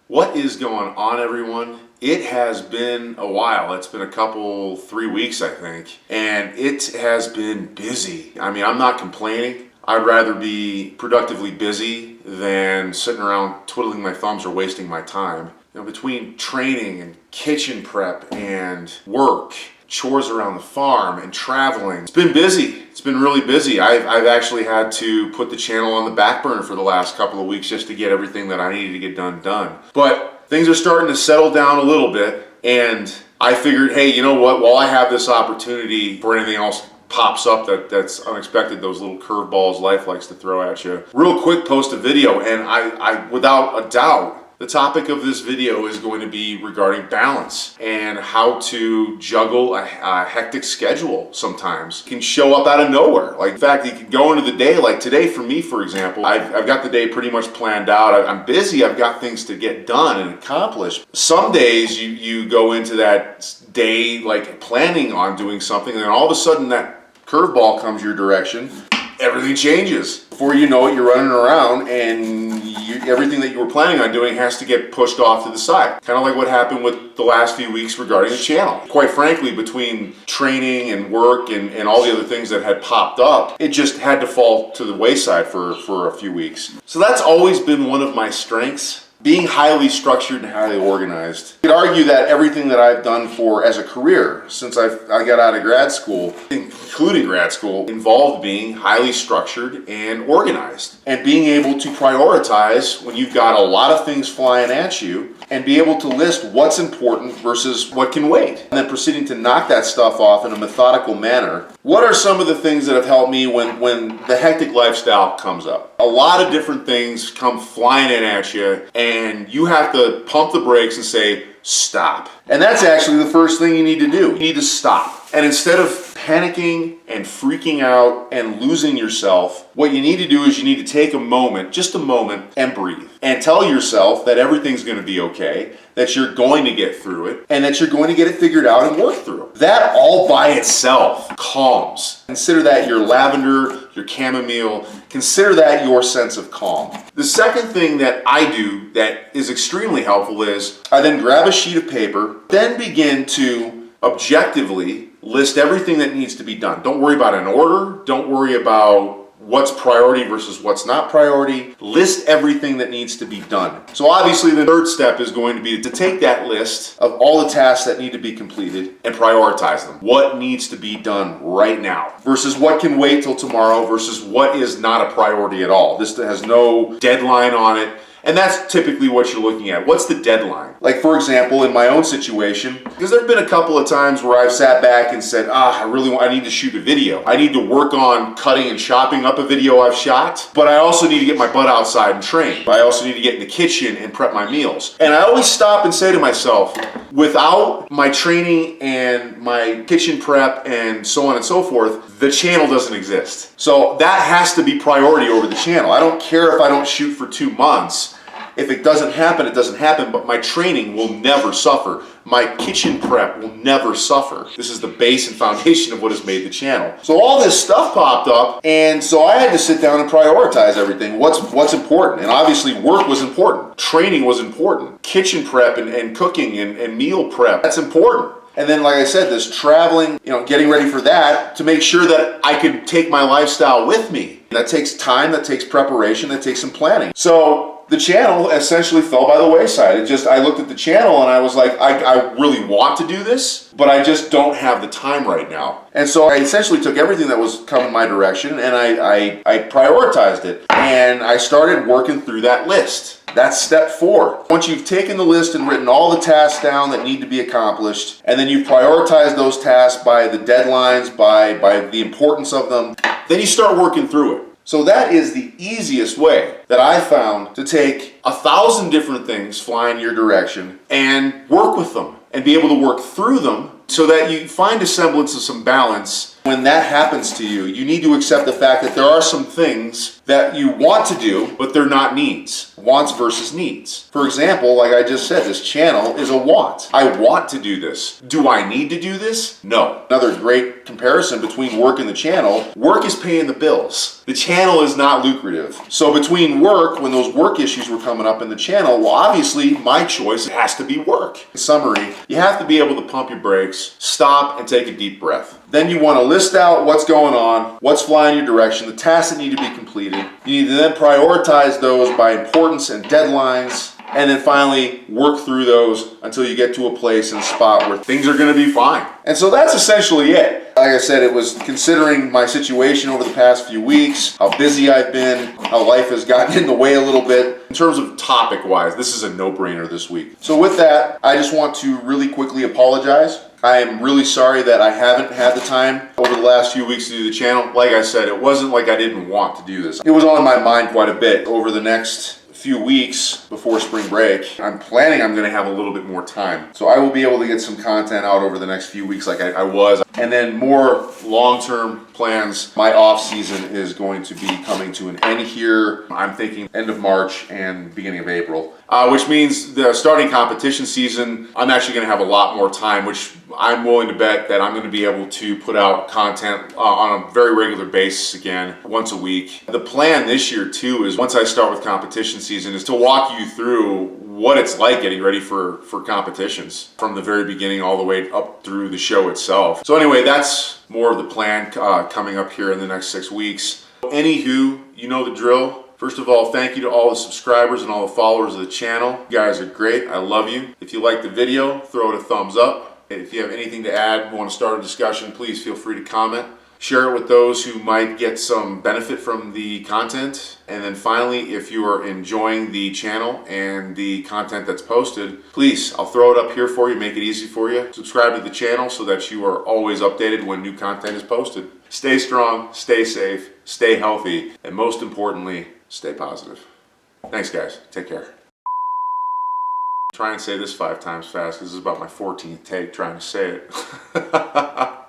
What is going on, everyone? It has been a while. It's been a couple, 3 weeks, I think, and it has been busy. I mean, I'm not complaining. I'd rather be productively busy than sitting around twiddling my thumbs or wasting my time. You know, between training and kitchen prep and work, chores around the farm and traveling, it's been busy. It's been really busy. I've actually had to put the channel on the back burner for the last couple of weeks just to get everything that I needed to get done. But things are starting to settle down a little bit, and I figured, hey, you know what? While I have this opportunity for anything else pops up that's unexpected, those little curveballs life likes to throw at you, real quick post a video, and I without a doubt, the topic of this video is going to be regarding balance and how to juggle a hectic schedule sometimes. It can show up out of nowhere. Like, in fact, you can go into the day, like today for me, for example, I've got the day pretty much planned out. I'm busy, I've got things to get done and accomplished. Some days you go into that day like planning on doing something, and then all of a sudden that curveball comes your direction. Everything changes. Before you know it, you're running around and everything that you were planning on doing has to get pushed off to the side. Kind of like what happened with the last few weeks regarding the channel. Quite frankly, between training and work and all the other things that had popped up, it just had to fall to the wayside for a few weeks. So that's always been one of my strengths. Being highly structured and highly organized. You could argue that everything that I've done as a career since I got out of grad school, including grad school, involved being highly structured and organized. And being able to prioritize when you've got a lot of things flying at you and be able to list what's important versus what can wait. And then proceeding to knock that stuff off in a methodical manner. What are some of the things that have helped me when the hectic lifestyle comes up? A lot of different things come flying in at you, and you have to pump the brakes and say, stop. And that's actually the first thing you need to do. You need to stop. And instead of panicking and freaking out and losing yourself, what you need to do is you need to take a moment, just a moment, and breathe. And tell yourself that everything's going to be okay, that you're going to get through it, and that you're going to get it figured out and work through. That all by itself calms. Consider that your lavender, your chamomile. Consider that your sense of calm. The second thing that I do that is extremely helpful is I then grab a sheet of paper, then begin to objectively list everything that needs to be done. Don't worry about an order. Don't worry about what's priority versus what's not priority. List everything that needs to be done. So obviously the third step is going to be to take that list of all the tasks that need to be completed and prioritize them. What needs to be done right now versus what can wait till tomorrow versus what is not a priority at all. This has no deadline on it. And that's typically what you're looking at. What's the deadline? Like, for example, in my own situation, because there have been a couple of times where I've sat back and said, I need to shoot a video. I need to work on cutting and chopping up a video I've shot, but I also need to get my butt outside and train. I also need to get in the kitchen and prep my meals. And I always stop and say to myself, without my training and my kitchen prep and so on and so forth, the channel doesn't exist. So that has to be priority over the channel. I don't care if I don't shoot for 2 months. If it doesn't happen, it doesn't happen, but my training will never suffer. My kitchen prep will never suffer. This is the base and foundation of what has made the channel. So all this stuff popped up, and so I had to sit down and prioritize everything. What's important? And obviously work was important. Training was important. Kitchen prep and cooking and meal prep, that's important. And then, like I said, this traveling, getting ready for that to make sure that I could take my lifestyle with me. That takes time, that takes preparation, that takes some planning. So the channel essentially fell by the wayside. I looked at the channel and I was like, I really want to do this, but I just don't have the time right now. And so I essentially took everything that was coming my direction and I prioritized it. And I started working through that list. That's step 4. Once you've taken the list and written all the tasks down that need to be accomplished, and then you've prioritized those tasks by the deadlines, by the importance of them, then you start working through it. So that is the easiest way that I found to take 1,000 different things flying your direction and work with them and be able to work through them so that you find a semblance of some balance When that happens to you, you need to accept the fact that there are some things that you want to do, but they're not needs. Wants versus needs. For example, like I just said, this channel is a want. I want to do this. Do I need to do this? No. Another great comparison between work and the channel, work is paying the bills. The channel is not lucrative. So between work, when those work issues were coming up in the channel, well, obviously my choice has to be work. In summary, you have to be able to pump your brakes, stop, and take a deep breath. Then you want to list out what's going on, what's flying your direction, the tasks that need to be completed. You need to then prioritize those by importance and deadlines, and then finally work through those until you get to a place and a spot where things are going to be fine. And so that's essentially it. Like I said, it was considering my situation over the past few weeks, how busy I've been, how life has gotten in the way a little bit. In terms of topic-wise, this is a no-brainer this week. So with that, I just want to really quickly apologize. I am really sorry that I haven't had the time over the last few weeks to do the channel. Like I said, it wasn't like I didn't want to do this. It was on my mind quite a bit over the next few weeks before spring break. I'm planning I'm going to have a little bit more time. So I will be able to get some content out over the next few weeks like I was. And then more long-term plans. My off season is going to be coming to an end here. I'm thinking end of March and beginning of April. Which means the starting competition season, I'm actually going to have a lot more time, which I'm willing to bet that I'm going to be able to put out content on a very regular basis again, once a week. The plan this year too is once I start with competition season is to walk you through what it's like getting ready for competitions from the very beginning all the way up through the show itself. So anyway, that's more of the plan coming up here in the next 6 weeks. Anywho, you know the drill. First of all, thank you to all the subscribers and all the followers of the channel. You guys are great. I love you. If you like the video, throw it a thumbs up. If you have anything to add, want to start a discussion, please feel free to comment. Share it with those who might get some benefit from the content. And then finally, if you are enjoying the channel and the content that's posted, please, I'll throw it up here for you, make it easy for you. Subscribe to the channel so that you are always updated when new content is posted. Stay strong, stay safe, stay healthy, and most importantly, stay positive. Thanks, guys. Take care. Try and say this 5 times fast because this is about my 14th take trying to say it.